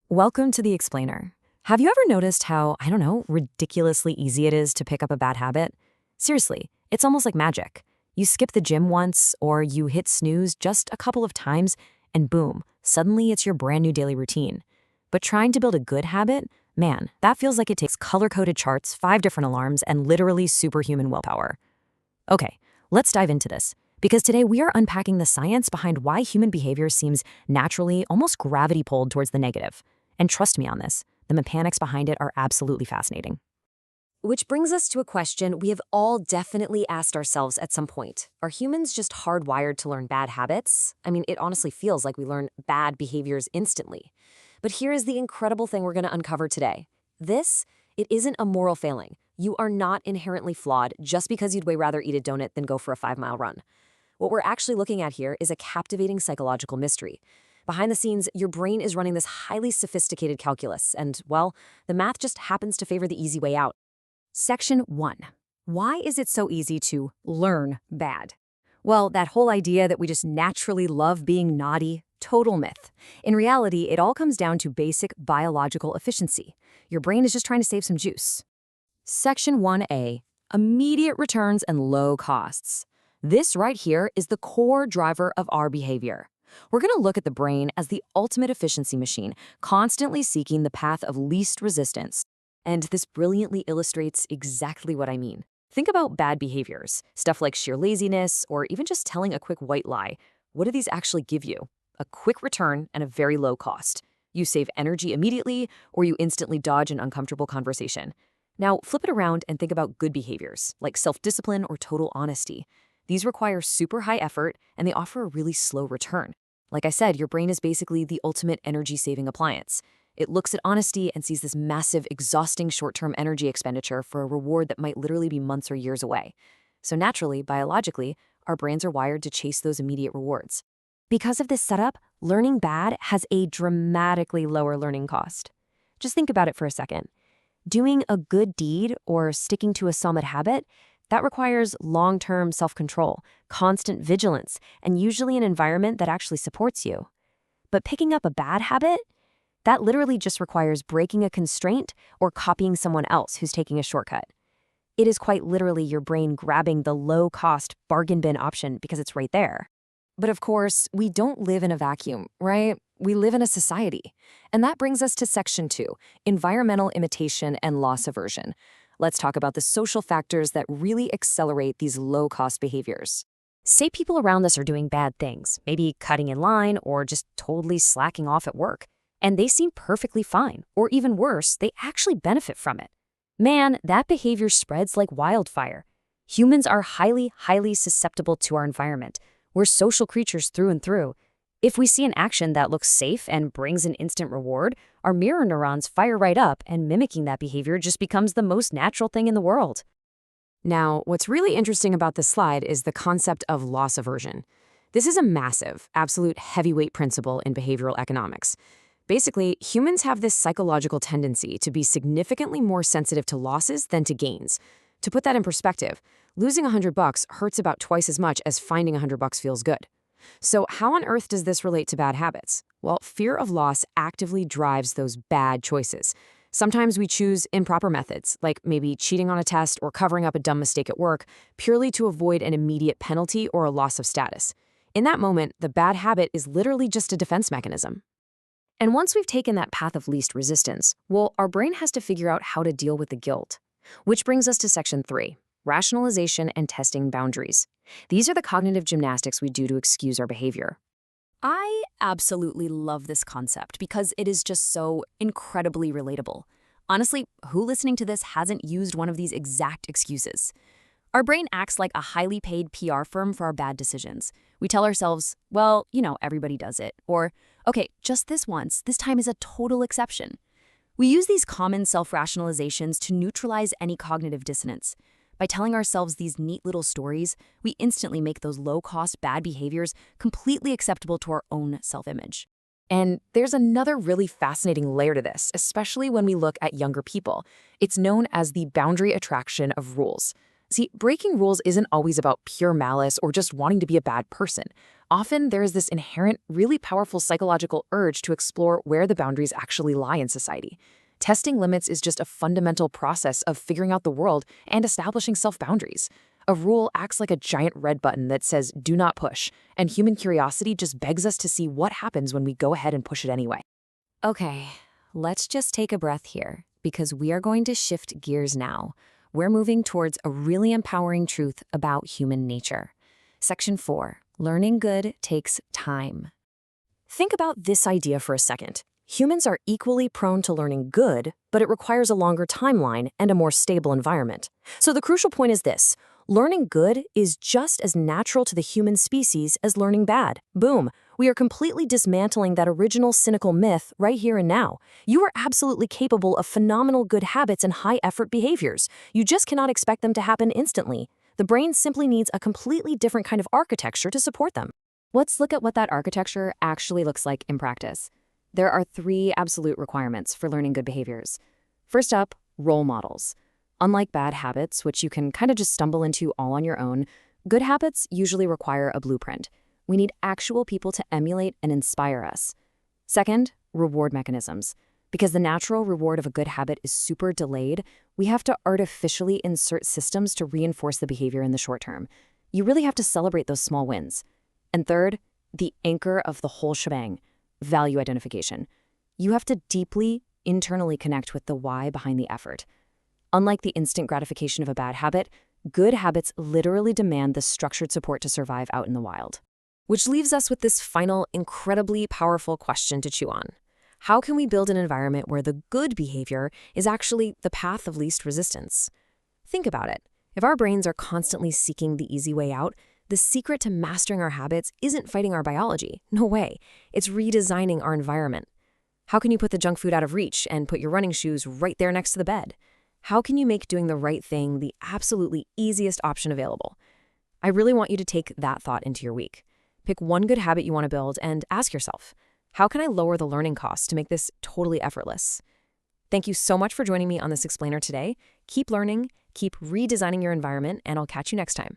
Welcome to The Explainer. Have you ever noticed how, I don't know, ridiculously easy it is to pick up a bad habit? Seriously, it's almost like magic. You skip the gym once, or you hit snooze just a couple of times, and boom, suddenly it's your brand new daily routine. But trying to build a good habit, man, that feels like it takes color-coded charts, 5 different alarms, and literally superhuman willpower. Okay, let's dive into this. Because today we are unpacking the science behind why human behavior seems naturally, almost gravity pulled towards the negative. And trust me on this, the mechanics behind it are absolutely fascinating. Which brings us to a question we have all definitely asked ourselves at some point. Are humans just hardwired to learn bad habits? I mean, it honestly feels like we learn bad behaviors instantly. But here is the incredible thing we're going to uncover today. It isn't a moral failing. You are not inherently flawed just because you'd way rather eat a donut than go for a 5-mile run. What we're actually looking at here is a captivating psychological mystery. Behind the scenes, your brain is running this highly sophisticated calculus, and, well, the math just happens to favor the easy way out. Section 1. Why is it so easy to learn bad? Well, that whole idea that we just naturally love being naughty, total myth. In reality, it all comes down to basic biological efficiency. Your brain is just trying to save some juice. Section 1A. Immediate returns and low costs. This right here is the core driver of our behavior. We're going to look at the brain as the ultimate efficiency machine, constantly seeking the path of least resistance. And this brilliantly illustrates exactly what I mean. Think about bad behaviors, stuff like sheer laziness, or even just telling a quick white lie. What do these actually give you? A quick return and a very low cost. You save energy immediately, or you instantly dodge an uncomfortable conversation. Now, flip it around and think about good behaviors, like self-discipline or total honesty. These require super high effort, and they offer a really slow return. Like I said, your brain is basically the ultimate energy-saving appliance. It looks at honesty and sees this massive, exhausting short-term energy expenditure for a reward that might literally be months or years away. So naturally, biologically, our brains are wired to chase those immediate rewards. Because of this setup, learning bad has a dramatically lower learning cost. Just think about it for a second. Doing a good deed or sticking to a solid habit, that requires long-term self-control, constant vigilance, and usually an environment that actually supports you. But picking up a bad habit, that literally just requires breaking a constraint or copying someone else who's taking a shortcut. It is quite literally your brain grabbing the low-cost bargain bin option because it's right there. But of course, we don't live in a vacuum, right? We live in a society. And that brings us to Section 2, environmental imitation and loss aversion. Let's talk about the social factors that really accelerate these low-cost behaviors. Say people around us are doing bad things, maybe cutting in line or just totally slacking off at work, and they seem perfectly fine, or even worse, they actually benefit from it. Man, that behavior spreads like wildfire. Humans are highly susceptible to our environment. We're social creatures through and through. If we see an action that looks safe and brings an instant reward, our mirror neurons fire right up, and mimicking that behavior just becomes the most natural thing in the world. Now, what's really interesting about this slide is the concept of loss aversion. This is a massive, absolute heavyweight principle in behavioral economics. Basically, humans have this psychological tendency to be significantly more sensitive to losses than to gains. To put that in perspective, losing $100 hurts about twice as much as finding $100 feels good. So how on earth does this relate to bad habits? Well, fear of loss actively drives those bad choices. Sometimes we choose improper methods, like maybe cheating on a test or covering up a dumb mistake at work, purely to avoid an immediate penalty or a loss of status. In that moment, the bad habit is literally just a defense mechanism. And once we've taken that path of least resistance, well, our brain has to figure out how to deal with the guilt. Which brings us to Section 3, rationalization and testing boundaries. These are the cognitive gymnastics we do to excuse our behavior. I absolutely love this concept because it is just so incredibly relatable. Honestly, who listening to this hasn't used one of these exact excuses? Our brain acts like a highly paid PR firm for our bad decisions. We tell ourselves, well, everybody does it. Or, okay, just this once, this time is a total exception. We use these common self-rationalizations to neutralize any cognitive dissonance. By telling ourselves these neat little stories, we instantly make those low-cost bad behaviors completely acceptable to our own self-image. And there's another really fascinating layer to this, especially when we look at younger people. It's known as the boundary attraction of rules. See, breaking rules isn't always about pure malice or just wanting to be a bad person. Often, there is this inherent, really powerful psychological urge to explore where the boundaries actually lie in society. Testing limits is just a fundamental process of figuring out the world and establishing self-boundaries. A rule acts like a giant red button that says, "Do not push," and human curiosity just begs us to see what happens when we go ahead and push it anyway. Okay, let's just take a breath here, because we are going to shift gears now. We're moving towards a really empowering truth about human nature. Section 4, learning good takes time. Think about this idea for a second. Humans are equally prone to learning good, but it requires a longer timeline and a more stable environment. So the crucial point is this: learning good is just as natural to the human species as learning bad. Boom. We are completely dismantling that original cynical myth right here and now. You are absolutely capable of phenomenal good habits and high-effort behaviors. You just cannot expect them to happen instantly. The brain simply needs a completely different kind of architecture to support them. Let's look at what that architecture actually looks like in practice. There are 3 absolute requirements for learning good behaviors. First up, role models. Unlike bad habits, which you can kind of just stumble into all on your own, good habits usually require a blueprint. We need actual people to emulate and inspire us. Second, reward mechanisms. Because the natural reward of a good habit is super delayed, we have to artificially insert systems to reinforce the behavior in the short term. You really have to celebrate those small wins. And third, the anchor of the whole shebang, value identification. You have to deeply, internally connect with the why behind the effort. Unlike the instant gratification of a bad habit, good habits literally demand the structured support to survive out in the wild. Which leaves us with this final, incredibly powerful question to chew on. How can we build an environment where the good behavior is actually the path of least resistance? Think about it. If our brains are constantly seeking the easy way out, the secret to mastering our habits isn't fighting our biology. No way. It's redesigning our environment. How can you put the junk food out of reach and put your running shoes right there next to the bed? How can you make doing the right thing the absolutely easiest option available? I really want you to take that thought into your week. Pick one good habit you want to build and ask yourself, how can I lower the learning costs to make this totally effortless? Thank you so much for joining me on this explainer today. Keep learning, keep redesigning your environment, and I'll catch you next time.